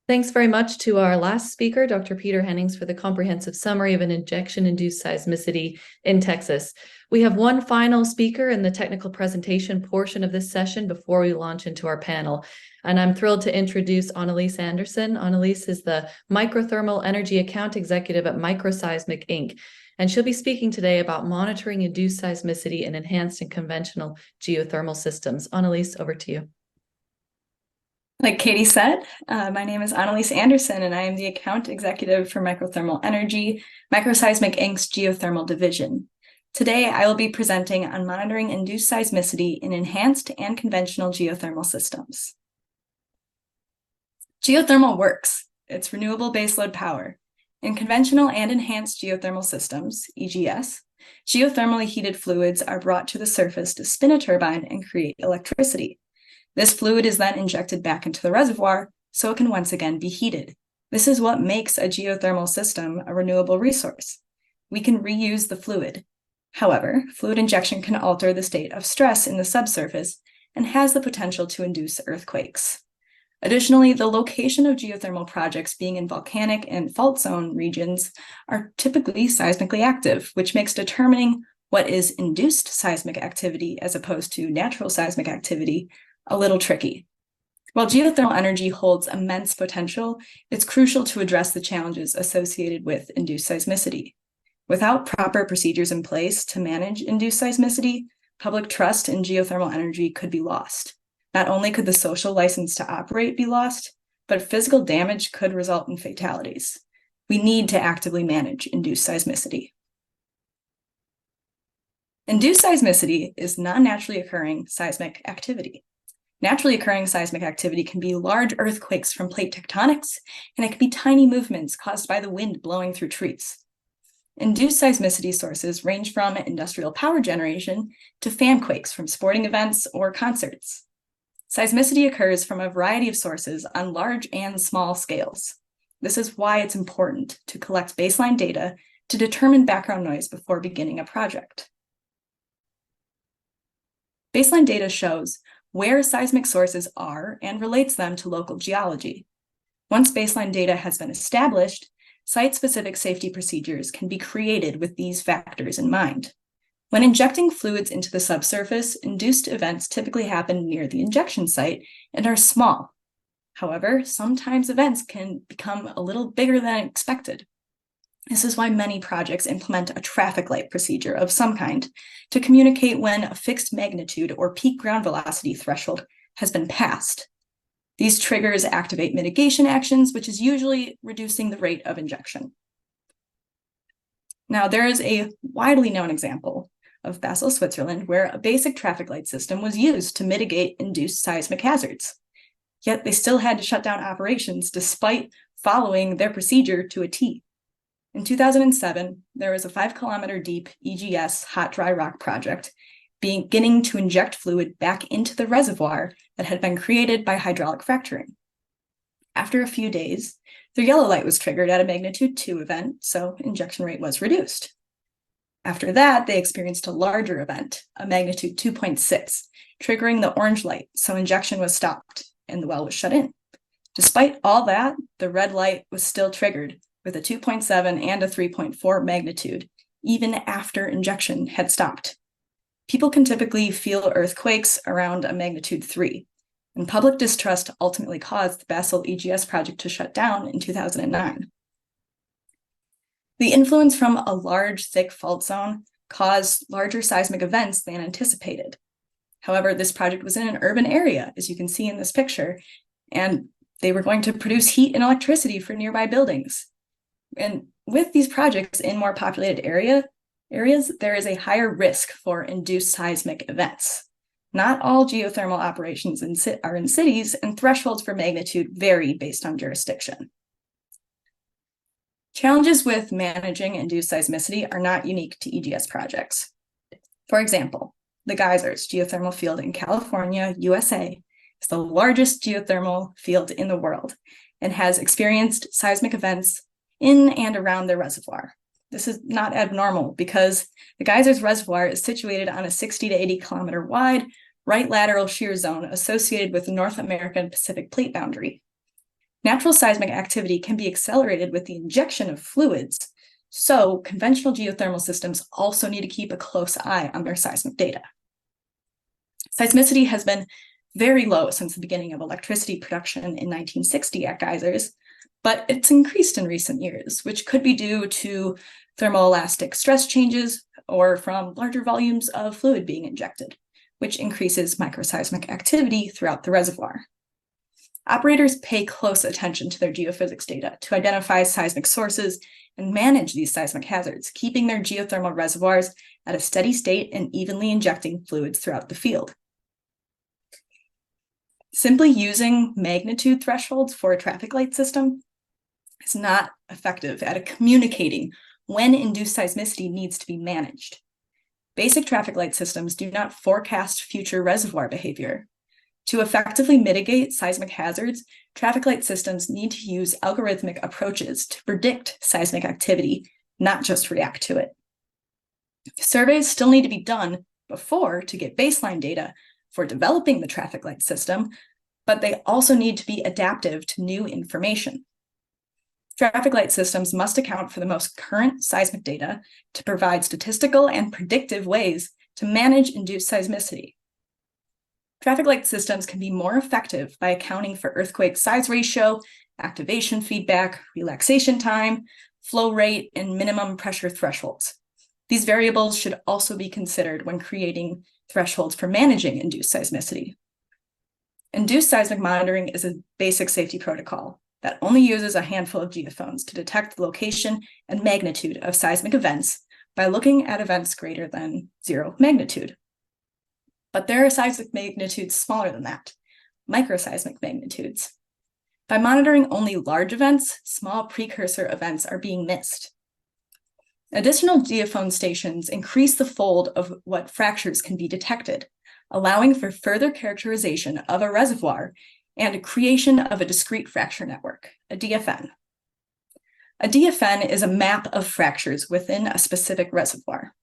Thanks very much to our last speaker, Dr. Peter Hennings, for the comprehensive summary of an injection-induced seismicity in Texas. We have one final speaker in the technical presentation portion of this session before we launch into our panel. And I'm thrilled to introduce Analiese Andersen. Analiese is the Microthermal Energy Account Executive at Microseismic Inc. And she'll be speaking today about monitoring induced seismicity in enhanced and conventional geothermal systems. Analiese, over to you. Like Katie said, my name is Analiese Andersen, and I am the account executive for Microthermal Energy, Microseismic Inc.'s geothermal division. Today, I will be presenting on monitoring induced seismicity in enhanced and conventional geothermal systems. Geothermal works. It's renewable baseload power. In conventional and enhanced geothermal systems, EGS, geothermally heated fluids are brought to the surface to spin a turbine and create electricity. This fluid is then injected back into the reservoir so it can once again be heated. This is what makes a geothermal system a renewable resource. We can reuse the fluid. However, fluid injection can alter the state of stress in the subsurface and has the potential to induce earthquakes. Additionally, the location of geothermal projects being in volcanic and fault zone regions are typically seismically active, which makes determining what is induced seismic activity as opposed to natural seismic activity a little tricky. While geothermal energy holds immense potential, it's crucial to address the challenges associated with induced seismicity. Without proper procedures in place to manage induced seismicity, public trust in geothermal energy could be lost. Not only could the social license to operate be lost, but physical damage could result in fatalities. We need to actively manage induced seismicity. Induced seismicity is non-naturally occurring seismic activity. Naturally occurring seismic activity can be large earthquakes from plate tectonics, and it can be tiny movements caused by the wind blowing through trees. Induced seismicity sources range from industrial power generation to fan quakes from sporting events or concerts. Seismicity occurs from a variety of sources on large and small scales. This is why it's important to collect baseline data to determine background noise before beginning a project. Baseline data shows where seismic sources are and relates them to local geology. Once baseline data has been established, site-specific safety procedures can be created with these factors in mind. When injecting fluids into the subsurface, induced events typically happen near the injection site and are small. However, sometimes events can become a little bigger than expected. This is why many projects implement a traffic light procedure of some kind to communicate when a fixed magnitude or peak ground velocity threshold has been passed. These triggers activate mitigation actions, which is usually reducing the rate of injection. Now, there is a widely known example of Basel, Switzerland, where a basic traffic light system was used to mitigate induced seismic hazards. Yet they still had to shut down operations despite following their procedure to a T. In 2007, there was a 5-kilometer deep EGS hot dry rock project beginning to inject fluid back into the reservoir that had been created by hydraulic fracturing. After a few days, their yellow light was triggered at a magnitude 2 event, so injection rate was reduced. After that, they experienced a larger event, a magnitude 2.6, triggering the orange light, so injection was stopped and the well was shut in. Despite all that, the red light was still triggered with a 2.7 and a 3.4 magnitude, even after injection had stopped. People can typically feel earthquakes around a magnitude 3, and public distrust ultimately caused the Basel EGS project to shut down in 2009. The influence from a large, thick fault zone caused larger seismic events than anticipated. However, this project was in an urban area, as you can see in this picture, and they were going to produce heat and electricity for nearby buildings. And with these projects in more populated areas, there is a higher risk for induced seismic events. Not all geothermal operations are in cities, and thresholds for magnitude vary based on jurisdiction. Challenges with managing induced seismicity are not unique to EGS projects. For example, the Geysers geothermal field in California, USA, is the largest geothermal field in the world and has experienced seismic events in and around their reservoir. This is not abnormal because the Geysers reservoir is situated on a 60 to 80 kilometer wide right lateral shear zone associated with the North American Pacific plate boundary. Natural seismic activity can be accelerated with the injection of fluids, so conventional geothermal systems also need to keep a close eye on their seismic data. Seismicity has been very low since the beginning of electricity production in 1960 at geysers, but it's increased in recent years, which could be due to thermoelastic stress changes or from larger volumes of fluid being injected, which increases microseismic activity throughout the reservoir. Operators pay close attention to their geophysics data to identify seismic sources and manage these seismic hazards, keeping their geothermal reservoirs at a steady state and evenly injecting fluids throughout the field. Simply using magnitude thresholds for a traffic light system is not effective at communicating when induced seismicity needs to be managed. Basic traffic light systems do not forecast future reservoir behavior. To effectively mitigate seismic hazards, traffic light systems need to use algorithmic approaches to predict seismic activity, not just react to it. Surveys still need to be done before to get baseline data for developing the traffic light system, but they also need to be adaptive to new information. Traffic light systems must account for the most current seismic data to provide statistical and predictive ways to manage induced seismicity. Traffic light systems can be more effective by accounting for earthquake size ratio, activation feedback, relaxation time, flow rate, and minimum pressure thresholds. These variables should also be considered when creating thresholds for managing induced seismicity. Induced seismic monitoring is a basic safety protocol that only uses a handful of geophones to detect the location and magnitude of seismic events by looking at events greater than 0 magnitude. But there are seismic magnitudes smaller than that, microseismic magnitudes. By monitoring only large events, small precursor events are being missed. Additional geophone stations increase the fold of what fractures can be detected, allowing for further characterization of a reservoir and creation of a discrete fracture network, a DFN. A DFN is a map of fractures within a specific reservoir.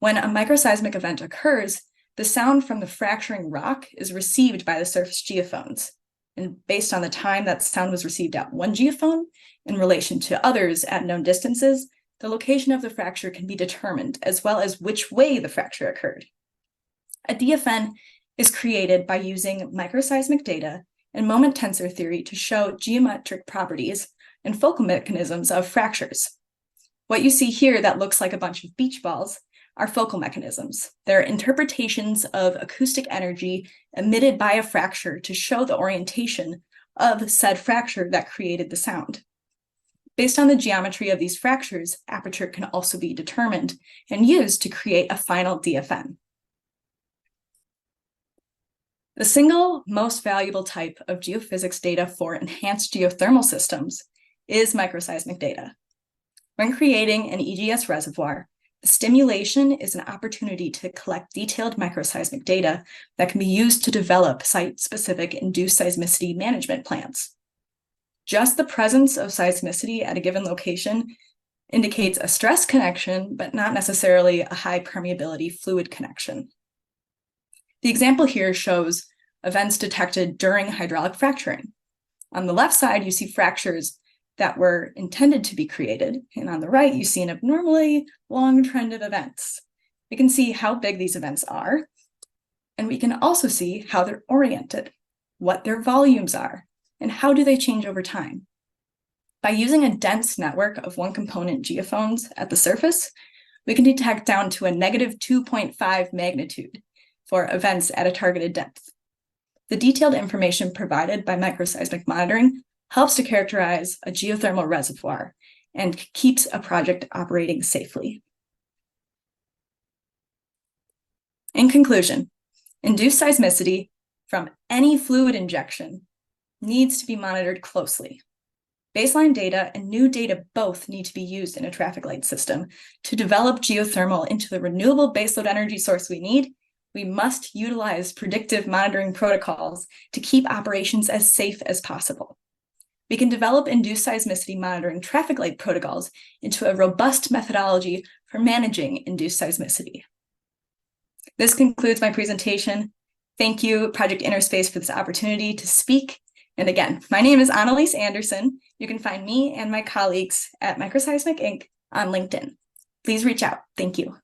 When a microseismic event occurs, the sound from the fracturing rock is received by the surface geophones. And based on the time that sound was received at one geophone in relation to others at known distances, the location of the fracture can be determined, as well as which way the fracture occurred. A DFN is created by using microseismic data and moment tensor theory to show geometric properties and focal mechanisms of fractures. What you see here that looks like a bunch of beach balls are focal mechanisms. They're interpretations of acoustic energy emitted by a fracture to show the orientation of said fracture that created the sound. Based on the geometry of these fractures, aperture can also be determined and used to create a final DFN. The single most valuable type of geophysics data for enhanced geothermal systems is microseismic data. When creating an EGS reservoir, the stimulation is an opportunity to collect detailed microseismic data that can be used to develop site-specific induced seismicity management plans. Just the presence of seismicity at a given location indicates a stress connection, but not necessarily a high permeability fluid connection. The example here shows events detected during hydraulic fracturing. On the left side, you see fractures that were intended to be created, and on the right, you see an abnormally long trend of events. We can see how big these events are, and we can also see how they're oriented, what their volumes are, and how do they change over time. By using a dense network of one-component geophones at the surface, we can detect down to a negative 2.5 magnitude for events at a targeted depth. The detailed information provided by microseismic monitoring helps to characterize a geothermal reservoir and keeps a project operating safely. In conclusion, induced seismicity from any fluid injection needs to be monitored closely. Baseline data and new data both need to be used in a traffic light system. To develop geothermal into the renewable baseload energy source we need, we must utilize predictive monitoring protocols to keep operations as safe as possible. We can develop induced seismicity monitoring traffic light protocols into a robust methodology for managing induced seismicity. This concludes my presentation. Thank you, Project Innerspace, for this opportunity to speak, And again, my name is Analiese Andersen. You can find me and my colleagues at Microseismic Inc. on LinkedIn. Please reach out. Thank you.